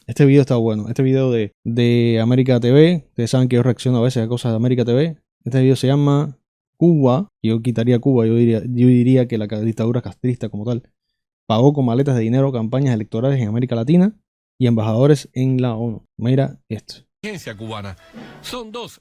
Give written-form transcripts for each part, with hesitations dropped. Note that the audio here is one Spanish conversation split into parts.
Este video está bueno. Este video de América TV. Ustedes saben que yo reacciono a veces a cosas de América TV. Este video se llama Cuba. Yo quitaría Cuba. Yo diría que la dictadura castrista como tal pagó con maletas de dinero campañas electorales en América Latina y embajadores en la ONU. Mira esto. Agencia cubana. Son dos.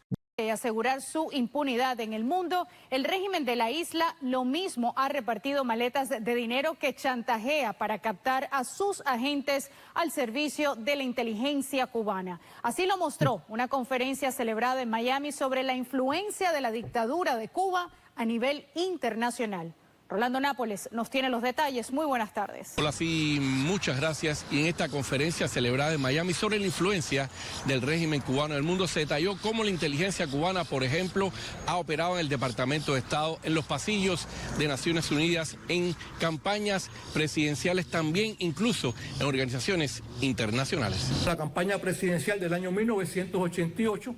Asegurar su impunidad en el mundo, el régimen de la isla lo mismo ha repartido maletas de dinero que chantajea para captar a sus agentes al servicio de la inteligencia cubana. Así lo mostró una conferencia celebrada en Miami sobre la influencia de la dictadura de Cuba a nivel internacional. Rolando Nápoles nos tiene los detalles. Muy buenas tardes. Hola, sí, muchas gracias. Y en esta conferencia celebrada en Miami sobre la influencia del régimen cubano en el mundo se detalló cómo la inteligencia cubana, por ejemplo, ha operado en el Departamento de Estado, en los pasillos de Naciones Unidas, en campañas presidenciales, también incluso en organizaciones internacionales. La campaña presidencial del año 1988,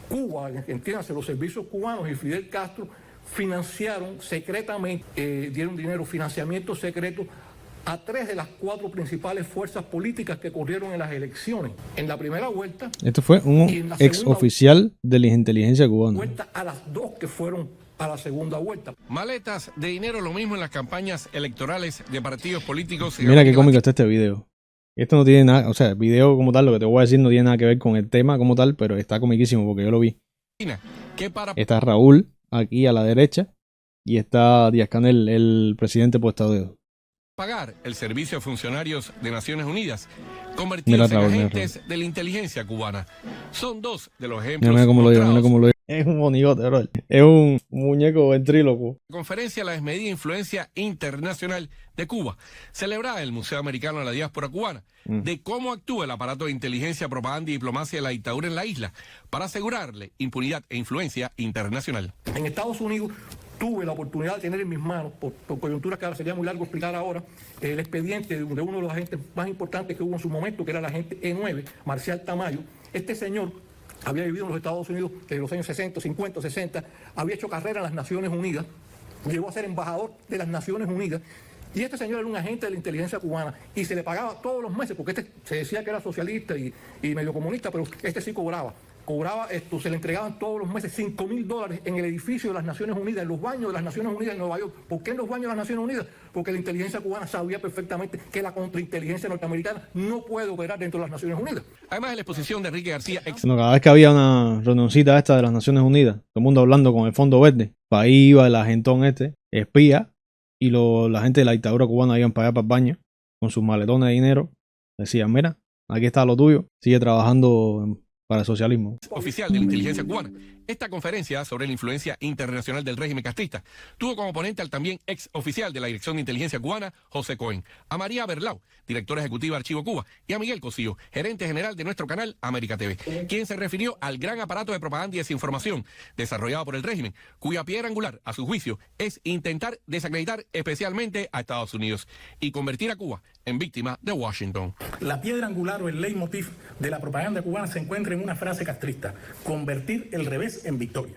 Cuba, entiéndase, los servicios cubanos y Fidel Castro financiaron secretamente, dieron dinero, financiamiento secreto a 3 de las 4 principales fuerzas políticas que corrieron en las elecciones. En la primera vuelta... Esto fue un ex oficial de la inteligencia cubana. A las 2 que fueron a la segunda vuelta. Maletas de dinero, lo mismo en las campañas electorales de partidos políticos. Mira qué cómico está este video. Esto no tiene nada, o sea, el video como tal, lo que te voy a decir no tiene nada que ver con el tema como tal, pero está comiquísimo porque yo lo vi. Está Raúl aquí a la derecha y está Díaz-Canel, el presidente puesto a dedo. Pagar el servicio a funcionarios de Naciones Unidas, convertirse en agentes de la inteligencia cubana. Son dos de los ejemplos. Mira cómo lo digo, mira cómo lo digo. Es un monigote, bro. Es un muñeco ventríloco. Conferencia La desmedida influencia internacional de Cuba, celebrada en el Museo Americano de la Diáspora Cubana, de cómo actúa el aparato de inteligencia, propaganda y diplomacia de la dictadura en la isla para asegurarle impunidad e influencia internacional. En Estados Unidos tuve la oportunidad de tener en mis manos, por coyunturas que ahora sería muy largo explicar ahora, el expediente de uno de los agentes más importantes que hubo en su momento, que era el agente E9, Marcial Tamayo. Este señor había vivido en los Estados Unidos desde los años 60, 50, 60, había hecho carrera en las Naciones Unidas, llegó a ser embajador de las Naciones Unidas, y este señor era un agente de la inteligencia cubana y se le pagaba todos los meses, porque este se decía que era socialista y medio comunista, pero este sí cobraba. Se le entregaban todos los meses $5.000 en el edificio de las Naciones Unidas, en los baños de las Naciones Unidas en Nueva York. ¿Por qué en los baños de las Naciones Unidas? Porque la inteligencia cubana sabía perfectamente que la contrainteligencia norteamericana no puede operar dentro de las Naciones Unidas. Además de la exposición de Enrique García, cada vez que había una reunioncita esta de las Naciones Unidas, todo el mundo hablando con el Fondo Verde, para ahí iba el agentón espía, y la gente de la dictadura cubana iban para allá para el baño, con sus maletones de dinero, decían, mira, aquí está lo tuyo, sigue trabajando para el socialismo. Oficial de la inteligencia cubana. Esta conferencia sobre la influencia internacional del régimen castrista tuvo como ponente al también ex oficial de la Dirección de Inteligencia Cubana, José Cohen, a María Berlau, directora ejecutiva de Archivo Cuba, y a Miguel Cosío, gerente general de nuestro canal América TV, quien se refirió al gran aparato de propaganda y desinformación desarrollado por el régimen, cuya piedra angular, a su juicio, es intentar desacreditar especialmente a Estados Unidos y convertir a Cuba en víctima de Washington. La piedra angular o el leitmotiv de la propaganda cubana se encuentra en una frase castrista: convertir el revés en victoria.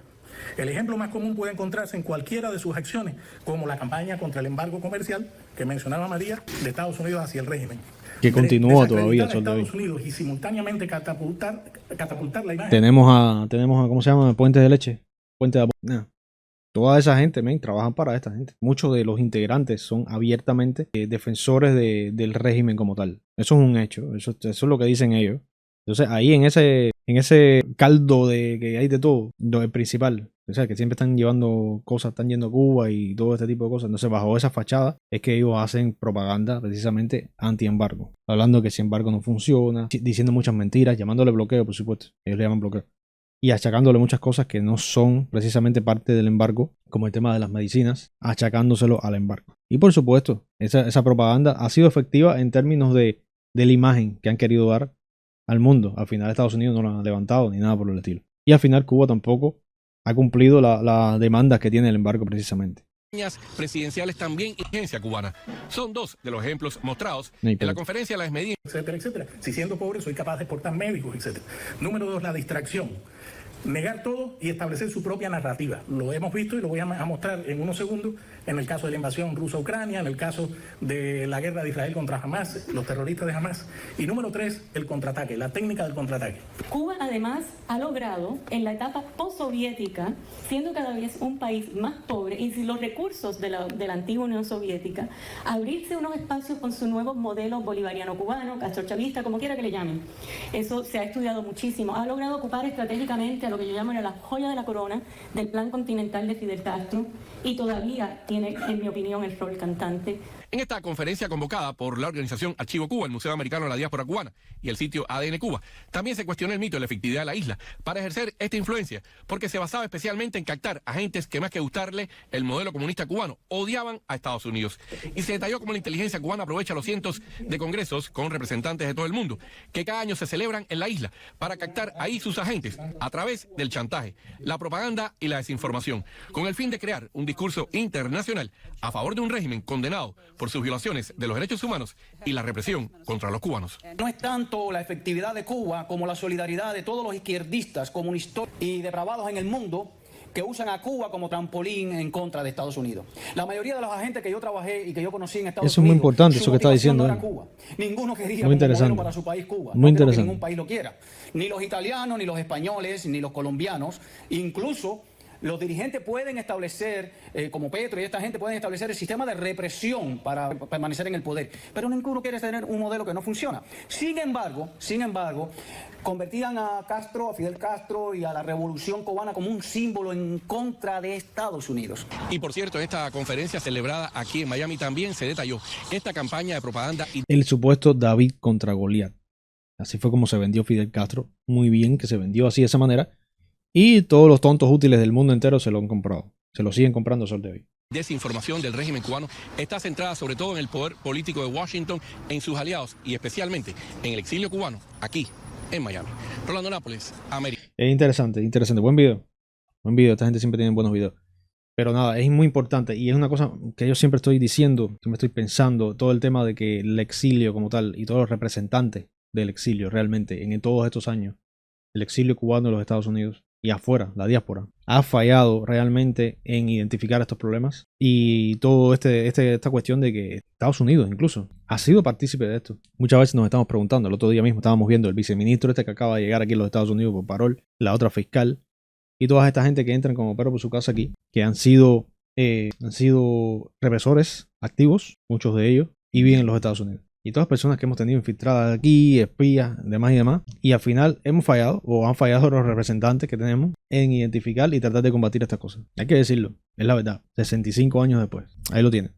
El ejemplo más común puede encontrarse en cualquiera de sus acciones, como la campaña contra el embargo comercial que mencionaba María de Estados Unidos hacia el régimen. Que continúa todavía. Estados Unidos y simultáneamente catapultar la imagen. Tenemos a ¿cómo se llama? Puente de Leche. Puente de Toda esa gente, trabajan para esta gente. Muchos de los integrantes son abiertamente defensores del régimen como tal. Eso es un hecho. Eso es lo que dicen ellos. Entonces ahí en ese caldo de que hay de todo, lo principal, o sea, que siempre están llevando cosas, están yendo a Cuba y todo este tipo de cosas. Entonces bajo esa fachada es que ellos hacen propaganda precisamente anti-embargo, hablando que si embargo no funciona, diciendo muchas mentiras, llamándole bloqueo, por supuesto, ellos le llaman bloqueo, y achacándole muchas cosas que no son precisamente parte del embargo, como el tema de las medicinas, achacándoselo al embargo. Y por supuesto, esa propaganda ha sido efectiva en términos de la imagen que han querido dar al mundo. Al final Estados Unidos no lo ha levantado ni nada por el estilo. Y al final Cuba tampoco ha cumplido la demanda que tiene el embargo precisamente. Presidenciales también y agencia cubana. Son dos de los ejemplos mostrados en la conferencia de la desmedida. Etcétera, etcétera. Si siendo pobre soy capaz de exportar médicos, etcétera. Número 2, la distracción. negar todo y establecer su propia narrativa. Lo hemos visto y lo voy a mostrar en unos segundos en el caso de la invasión rusa a Ucrania, en el caso de la guerra de Israel contra Hamas, los terroristas de Hamas. Y número 3, el contraataque, la técnica del contraataque. Cuba además ha logrado en la etapa postsoviética, siendo cada vez un país más pobre y sin los recursos de la antigua Unión Soviética, abrirse unos espacios con su nuevo modelo bolivariano cubano, castrochavista, como quiera que le llamen. Eso se ha estudiado muchísimo. Ha logrado ocupar estratégicamente a lo que yo llamo la joya de la corona del plan continental de Fidel Castro y todavía tiene, en mi opinión, el rol cantante. En esta conferencia convocada por la organización Archivo Cuba, el Museo Americano de la Diáspora Cubana y el sitio ADN Cuba, también se cuestionó el mito de la efectividad de la isla para ejercer esta influencia, porque se basaba especialmente en captar agentes que más que gustarle el modelo comunista cubano, odiaban a Estados Unidos. Y se detalló cómo la inteligencia cubana aprovecha los cientos de congresos con representantes de todo el mundo, que cada año se celebran en la isla, para captar ahí sus agentes a través del chantaje, la propaganda y la desinformación, con el fin de crear un discurso internacional a favor de un régimen condenado por sus violaciones de los derechos humanos y la represión contra los cubanos. No es tanto la efectividad de Cuba como la solidaridad de todos los izquierdistas, comunistas y depravados en el mundo que usan a Cuba como trampolín en contra de Estados Unidos. La mayoría de los agentes que yo trabajé y que yo conocí en Estados Unidos... Eso es muy importante, eso que está diciendo. No era Cuba. Ninguno quería muy interesante para su país Cuba. Muy no creo que interesante. ningún país lo quiera. Ni los italianos, ni los españoles, ni los colombianos. Incluso los dirigentes pueden establecer, como Petro y esta gente, pueden establecer el sistema de represión para permanecer en el poder. Pero ninguno quiere tener un modelo que no funciona. Sin embargo, convertían a Castro, a Fidel Castro y a la revolución cubana como un símbolo en contra de Estados Unidos. Y por cierto, en esta conferencia celebrada aquí en Miami también se detalló esta campaña de propaganda. El supuesto David contra Goliat. Así fue como se vendió Fidel Castro. Muy bien que se vendió así de esa manera. Y todos los tontos útiles del mundo entero se lo han comprado. Se lo siguen comprando sol de hoy. Desinformación del régimen cubano está centrada sobre todo en el poder político de Washington, en sus aliados y especialmente en el exilio cubano, aquí en Miami. Rolando Nápoles, América. Es interesante, interesante. Buen video. Buen video. Esta gente siempre tiene buenos videos. Pero nada, es muy importante. Y es una cosa que yo siempre estoy diciendo, que me estoy pensando, todo el tema de que el exilio como tal y todos los representantes del exilio realmente en todos estos años, el exilio cubano de los Estados Unidos y afuera, la diáspora, ha fallado realmente en identificar estos problemas y todo esta cuestión de que Estados Unidos incluso ha sido partícipe de esto. Muchas veces nos estamos preguntando, el otro día mismo estábamos viendo el viceministro que acaba de llegar aquí en los Estados Unidos por parol, la otra fiscal y toda esta gente que entran como perro por su casa aquí, que han sido represores activos, muchos de ellos, y viven en los Estados Unidos. Y todas las personas que hemos tenido infiltradas aquí, espías, demás y demás. Y al final hemos fallado, o han fallado los representantes que tenemos, en identificar y tratar de combatir estas cosas. Hay que decirlo, es la verdad. 65 años después. Ahí lo tienen.